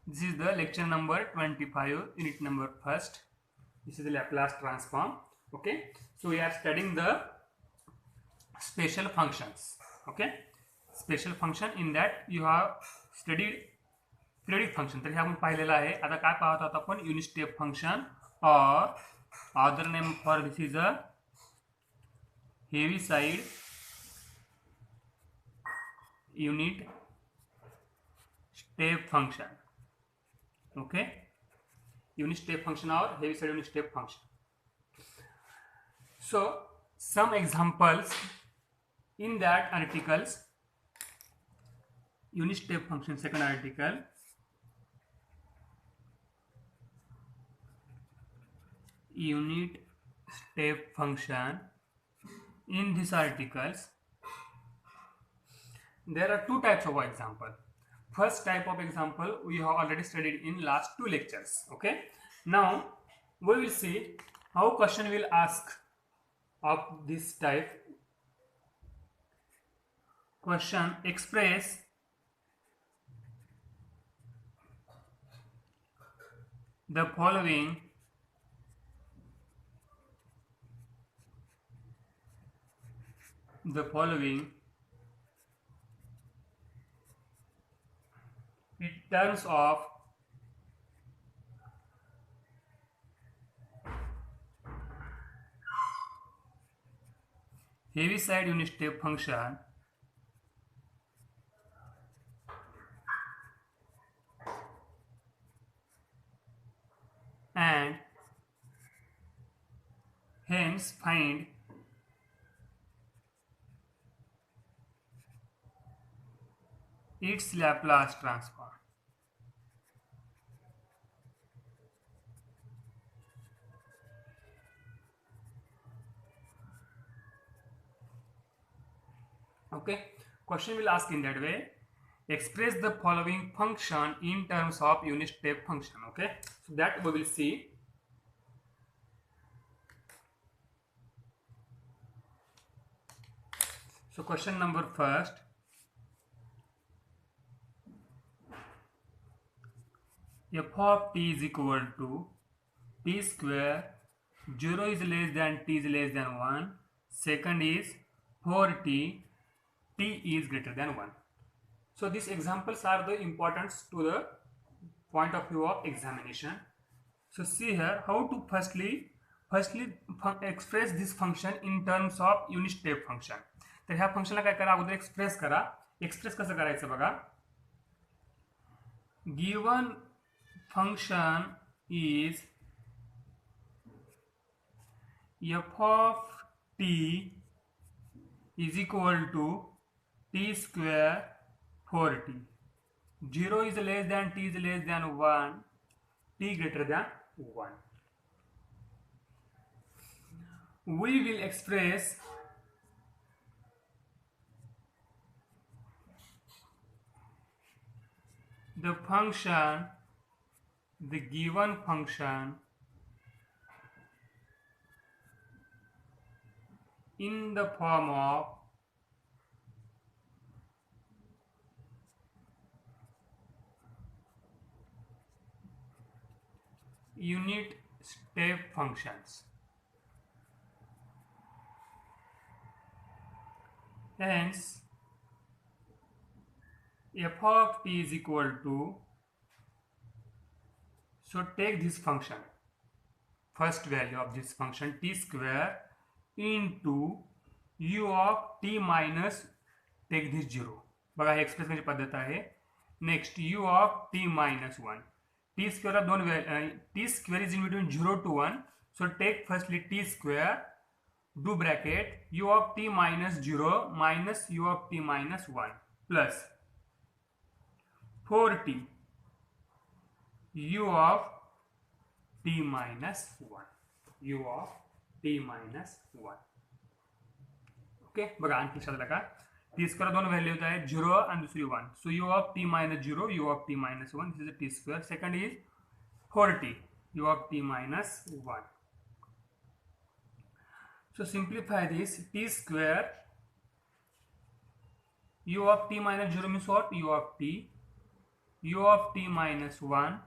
This is the lecture number 25, unit number first. This is the Laplace transform. Okay, so we are studying the special functions. Okay, special function. In that you have studied periodic function. तर हे आपण पाहिलेलं आहे. आता काय पाहत आहोत आपण unit step function और other name for this is a heavy side unit step function. Okay, unit step function or heavy side unit step function. So some examples in that articles, unit step function, second article, unit step function. In these articles there are two types of example. First type of example we have already studied in last two lectures. Okay, now we will see how question will ask of this type. Question: express the following in terms of heavy side unit step function and hence find its Laplace transform. Okay, question will ask in that way: express the following function in terms of unit step function. Okay, so that we will see. So question number first: f of t is equal to t square, 0 is less than t is less than 1. Second is for t is greater than 1. So these examples are the importance to the point of view of examination. So see here how to firstly express this function in terms of unit step function. तर ह्या फंक्शनला काय करा, अगोदर express करा. Express कसं करायचं बघा. Given function is f of t is equal to t square for t. 0 is less than t is less than 1, t greater than 1. We will express the function, the given function in the form of unit step functions. Hence f of t is equal to, so take this function, first value of this function t square into u of t minus, take this 0. बघा हे express करण्याची पद्धत आहे. Next u of t minus 1. t square of दोन t square is in between 0 to 1. So take firstly t square, do bracket u of t minus 0 minus u of t minus 1 plus 4t u of t minus 1, u of t minus 1. Okay, बघा आणखी लक्षात आलं का. T square दोन values आहेत, 0 आणि दुसरी 1. सो u of t minus 0, u of t minus 1. This is a t square. Second is 4t, u of t minus 1. So simplify this. T square u of t minus 0 means what? U of t u of t minus 1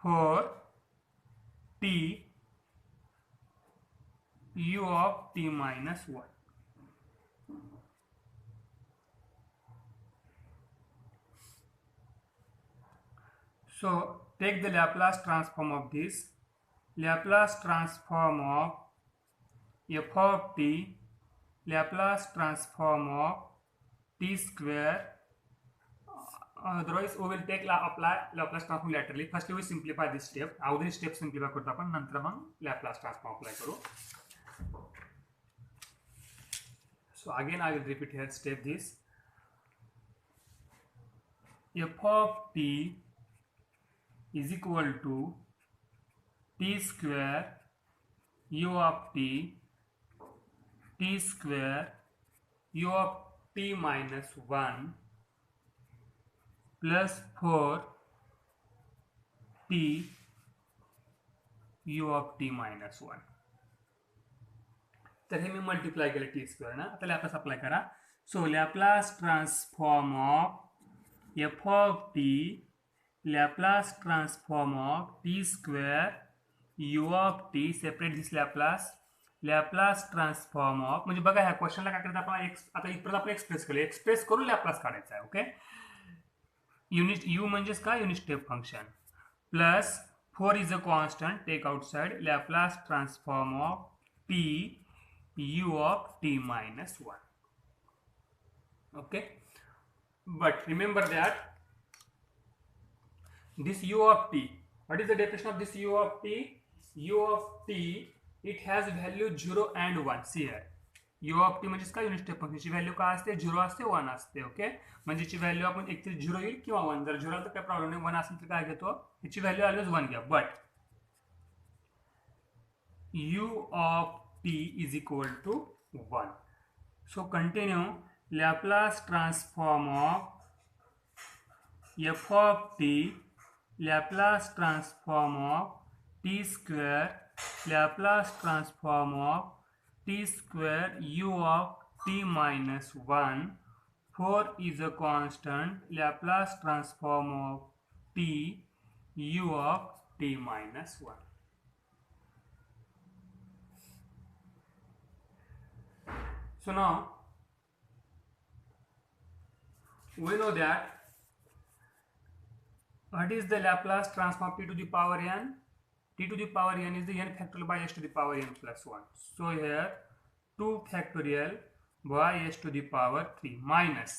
for t u of t minus 1. So take the Laplace transform of this. Laplace transform of f of t, Laplace transform of t square. Otherwise we will take apply Laplace transform laterally. First we simplify this step. अगोदर step simplify करतो आपण, नंतर मग Laplace transform apply करू. So again I will repeat here step this. F of t is equal to t square u of t square u of t minus 1 plus 4 t u of t minus 1. तर हे मी multiply केलं t square ना. आता Laplace apply करा. So Laplace transform of f of t, Laplace transform of t square u of t, separate this Laplace, Laplace transform of, म्हणजे बघा ह्या क्वेश्चनला काय करायचं आपण आता इथपर्यंत आपण एक्सप्रेस केलं, एक्सप्रेस करून लॅप्लास काढायचा आहे. ओके, युनिट यू म्हणजेच काय, unit step function, plus 4 is a constant, take outside, Laplace transform of t u of t minus 1. Okay, but remember that this u of t, what is the definition of this u of t? U of t, it has value 0 and 1. See here, u of t म्हणजे काय, unit step फंक्शनची value काय असते, 0 असते 1 असते. Okay, म्हणजे ची value आपण एक तरी 0 येईल किंवा 1. जर 0 तर काय प्रॉब्लेम नाही, 1 असेल तर काय घेतो, याची व्हॅल्यू ऑलवेज 1 घ्या. But u of t is equal to 1. So continue, Laplace transform of f of t, Laplace transform of t square, Laplace transform of t square u of t minus 1. 4 is a constant, Laplace transform of t u of t minus 1. So now we know that what is the Laplace transform of t to the power n? T to the power n is the n factorial by s to the power n plus 1. So here 2 factorial by s to the power 3 minus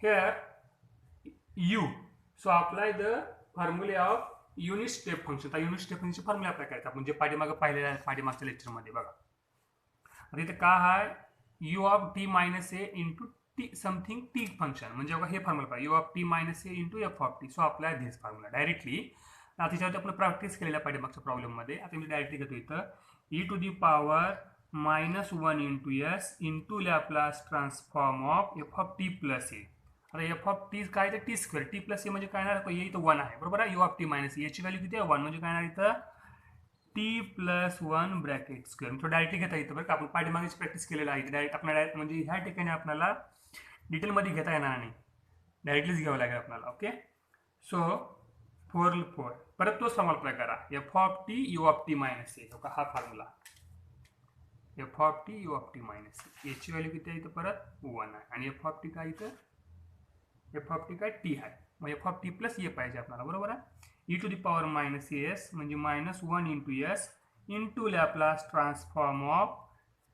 here u. So apply the formula of unit step function. आता unit step function formula apply करायचा म्हणजे पाठीमागच्या lecture मध्ये बघा. आता इथे काय आहे, u of t minus a into t something t function, म्हणजे बघा हे फॉर्म्युला पाहिजे, u of t minus a into f of t. So apply this formula directly. आता त्याच्यावरती आपण प्रॅक्टिस केलेल्या पाठीमागच्या प्रॉब्लेम मध्ये आता मी डायरेक्टली घेतो इथं e to the power -1 into s into Laplace transform of f of t plus a. आता f of t काय तर t square, t plus a म्हणजे काय येणार, a इथं 1 आहे बरोबर आहे, u of t minus a याची व्हॅल्यू किती आहे 1, म्हणजे काय येणार इथं t plus 1 ब्रॅकेट स्क्वेअर. तो डायरेक्टली घेता येतं बरं का, आपण पाठीमागेच प्रॅक्टिस केलेला आहे. डायरेक्ट आपल्याला डायरेक्ट म्हणजे ह्या ठिकाणी आपल्याला डिटेलमध्ये घेता येणार नाही, डायरेक्टलीच घ्यावं लागेल आपल्याला. ओके, सो 4 परत तोच फॉर्म्युला अप्लाय करा, f of t u of t minus a. हा formula f of t u of t minus a, याची व्हॅल्यू किती आहे इथं परत 1 आहे, आणि एफ ऑफ टी काय इथं, एफ ऑफ टी काय टी आहे, मग एफ ऑफ टी प्लस ए पाहिजे आपल्याला बरोबर आहे. e to the power minus s म्हणजे -1 into s into Laplace transform of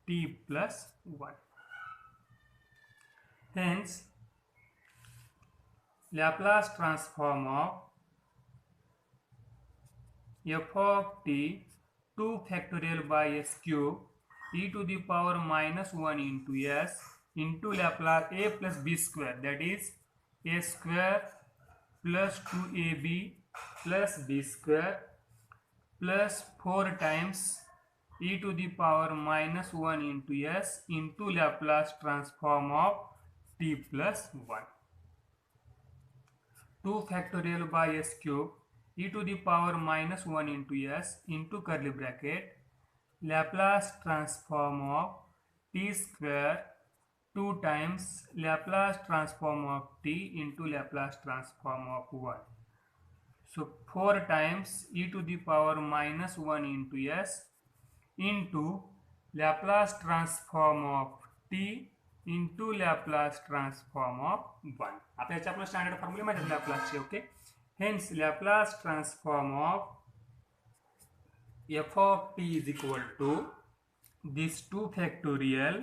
t plus 1. Hence Laplace transform of f of t 2 factorial by s cube e to the power -1 into s into Laplace a plus b square, that is a square plus 2ab plus b square plus 4 times e to the power -1 into s into Laplace transform of t plus 1. 2 factorial by s cube e to the power -1 into s into curly bracket Laplace transform of t square 2 times Laplace transform of t into Laplace transform of 1. So 4 times e to the power minus 1 into s into Laplace transform of t into Laplace transform of 1. आता याचे आपला standard formula माहिती आहे लॅपलासचे. Okay, hence Laplace transform of f of t is equal to this 2 factorial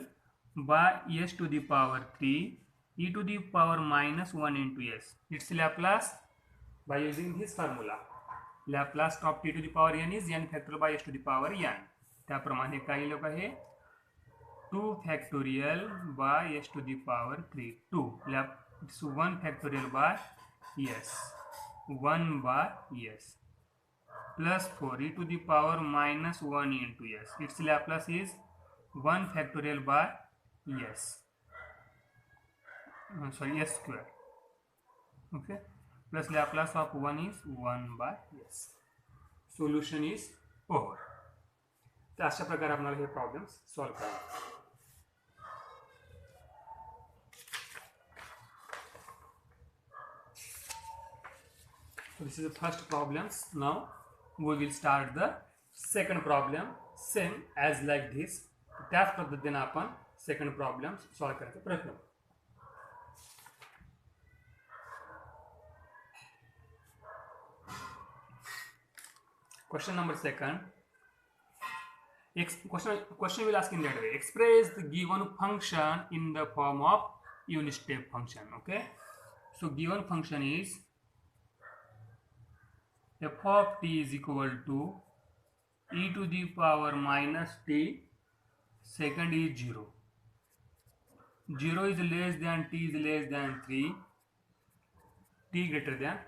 by s to the power 3 e to the power minus 1 into s. Its Laplace by using this formula. Laplace of t to the power n is n factorial by s to the power n. त्याप्रमाणे काय लोक आहे 2 factorial by s to the power 3. 2 it's 1 factorial by s 1 by s plus 4 e to the power minus 1 into s. Its Laplace is 1 factorial by s. S square. Okay, plus Laplace of 1 is 1 by s. Solution is over. तर अशा प्रकारे आपल्याला हे problems solve करावे. So this is the first problems. Now we will start the second problem. Same as like this. त्याच पद्धतीने आपण second problem solve करायचा प्रयत्न करू. Question number second. Question will ask in that way. Express the given function in the form of unit step function. Okay. So given function is f of t is equal to e to the power minus t. Second is 0. 0 is less than t is less than 3. T greater than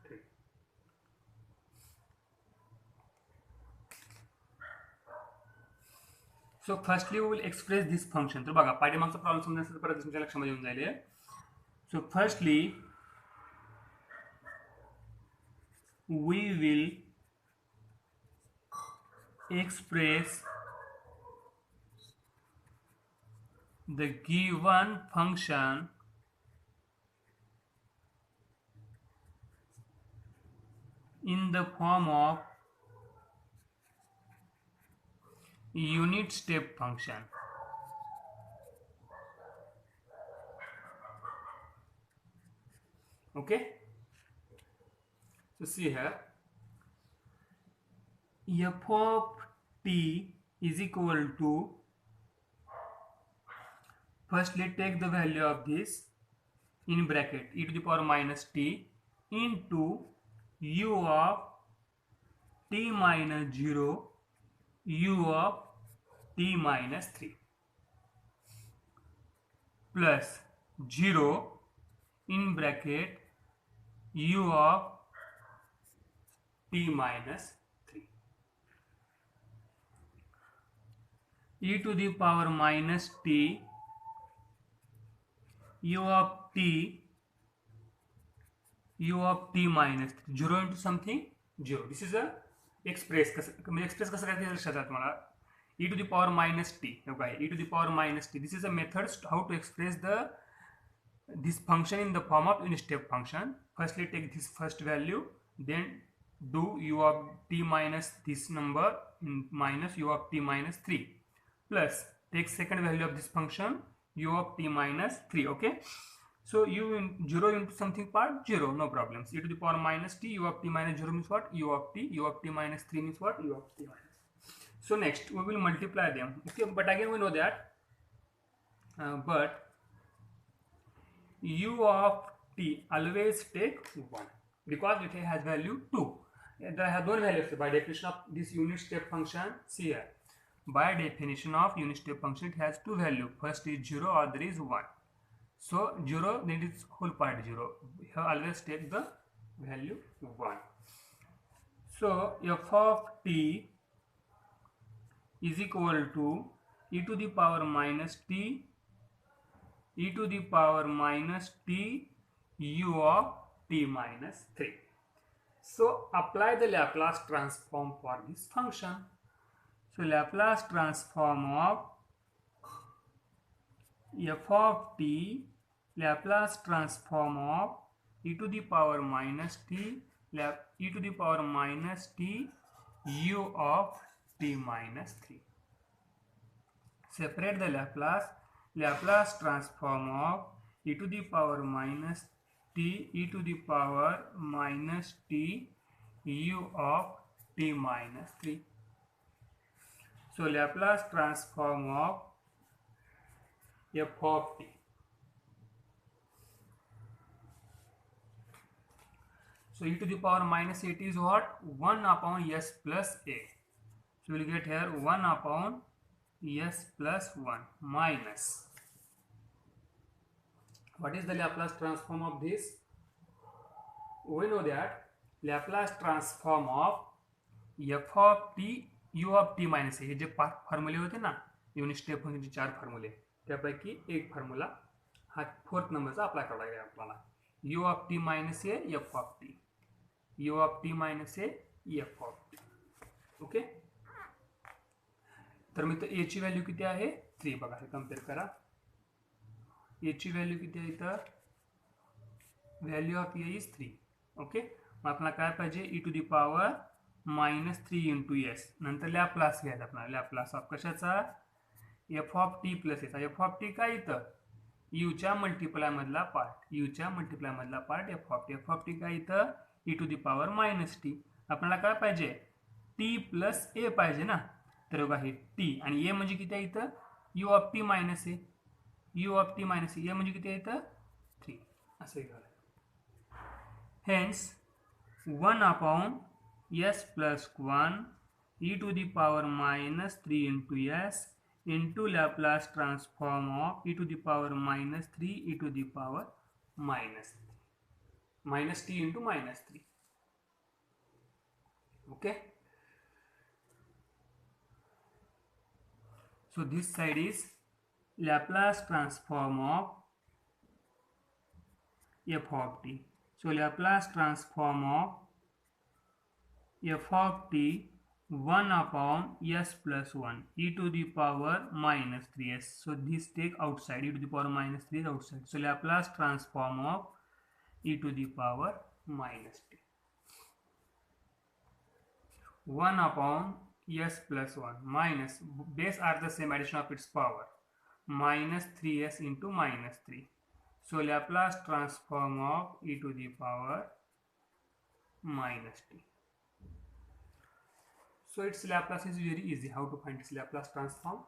3. So firstly we will express this function. तर बघा पाठीमागचा problem समजण्यासाठी परत तुमच्या लक्षामध्ये येऊन जाईल. So firstly we will express the given function in the form of unit step function. Okay, so see here f of t is equal to, firstly take the value of this in bracket e to the power minus t into u of t minus 0 u of t minus 3 plus 0 in bracket u of t minus 3 e to the power minus t u of t minus 3. 0 into something 0. This is a express कसं करायचं लक्षात आहे तुम्हाला. e to the power minus t. Okay, e to the power minus t. This is a method how to express this function in the form of unit step function. Firstly take this first value, then do u of t minus this number minus u of t minus 3 plus take second value of this function u of t minus 3. Okay, so u in 0 into something part 0, no problems. E to the power minus t u of t minus 0 means what? U of t minus 3 means what? U of t minus. So next we will multiply them. Okay, but again we know that but u of t always take 1 because it has value 2. There have two values by definition of this unit step function. See here, by definition of unit step function it has two values. First is 0 or there is 1. So 0 then its whole part 0. Here always take the value 1. So f of t is equal to e to the power minus t u of t minus 3. So apply the Laplace transform for this function. So Laplace transform of f of t Laplace transform of e to the power minus t e to the power minus t u of t minus 3. Separate the Laplace transform of e to the power minus t e to the power minus t u of t minus 3. So Laplace transform of f of t. So e to the power minus 8 is what? 1 upon s plus a. So we will get here 1 upon s plus 1 minus. What is the Laplace transform of this? We know that Laplace transform of f of t u of t minus a. हे जे 5 फॉर्म्युले होते ना unit step फंक्शनचे 4 फॉर्म्युले त्यापैकी एक formula हा 4th नंबरचा apply करावा लागेल आपल्याला. u of t minus a f of t. u of t minus a f of t. Okay. तर मित्र a ची व्हॅल्यू किती आहे? 3. बघा हे कंपेअर करा. a ची व्हॅल्यू किती आहे तर value of a is 3. Okay. मग आपल्याला काय पाहिजे? e to the power minus 3 into s. नंतर लॅप्लास घ्यायचा आपल्याला. लॅप्लास ऑफ कशाचा? F of t plus s. F of t काय इथं? यूच्या मल्टिप्लाय मधला पार्ट. यूच्या मल्टिप्लाय मधला part f of t. F of t काय इथं? e to the power minus t. आपल्याला काय पाहिजे? टी प्लस ए पाहिजे ना. तर बघा हे टी आणि ए म्हणजे किती आहे इथं? U of t minus a. U of t minus a म्हणजे किती आहे इथं? 3. असे घ्यावं. Hence 1 upon s plus 1 e to the power minus 3 into s into Laplace transform of e to the power minus 3 e to the power minus 3. Minus t into minus 3. Okay. So this side is Laplace transform of f of t. So Laplace transform of f of t 1 upon s plus 1 e to the power minus 3s. So this take outside. E to the power minus 3 is outside. So Laplace transform of e to the power minus t. 1 upon s plus 1 minus base are the same, addition of its power, minus 3s into minus 3. So Laplace transform of e to the power minus t. So its Laplace is very easy. How to find its Laplace transform?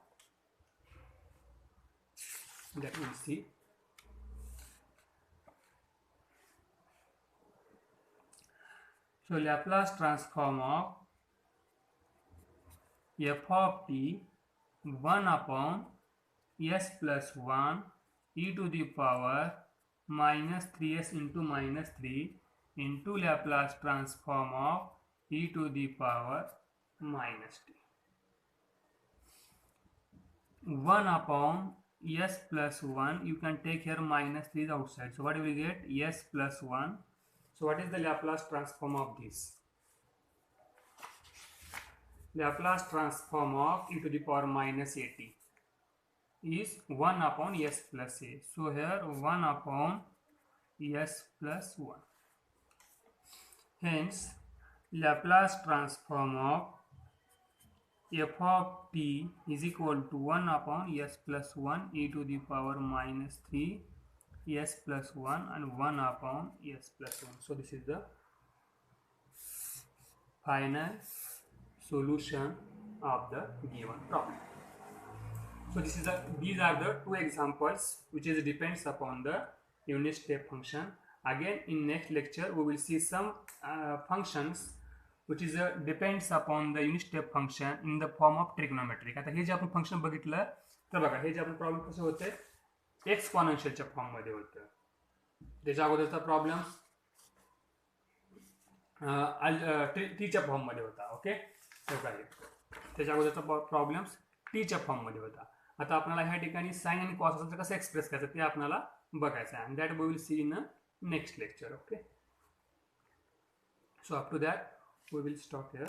That we'll see. So Laplace transform of f of t 1 upon s plus 1 e to the power minus 3s into minus 3 into Laplace transform of e to the power minus t. 1 upon s plus 1, you can take here minus 3 is outside. So what do we get? S plus 1. So what is the Laplace transform of this? Laplace transform of e to the power minus at is 1 upon s plus a. So here 1 upon s plus 1. Hence Laplace transform of f of t is equal to 1 upon s plus 1 e to the power minus 3 s plus 1 and 1 upon s plus 1. So this is the final solution of the given problem. So these are the two examples which is depends upon the unit step function. Again in next lecture we will see some functions which is depends upon the unit step function in the form of trigonometric. आता हे जे आपण function बघितलं तर बघा हे जे आपण problem कसं होते एक्सपोनेन्शियलच्या form मध्ये होतं. त्याच्या अगोदरचा प्रॉब्लेम टीच्या फॉर्म मध्ये होता. ओके. त्याच्या अगोदरचा प्रॉब्लेम्स टीच्या फॉर्म मध्ये होता. आता आपल्याला ह्या ठिकाणी साइन आणि कॉस कसं एक्सप्रेस करायचं ते आपल्याला बघायचं आहे. And that we will see in next lecture. Okay. So up to that we will stop here.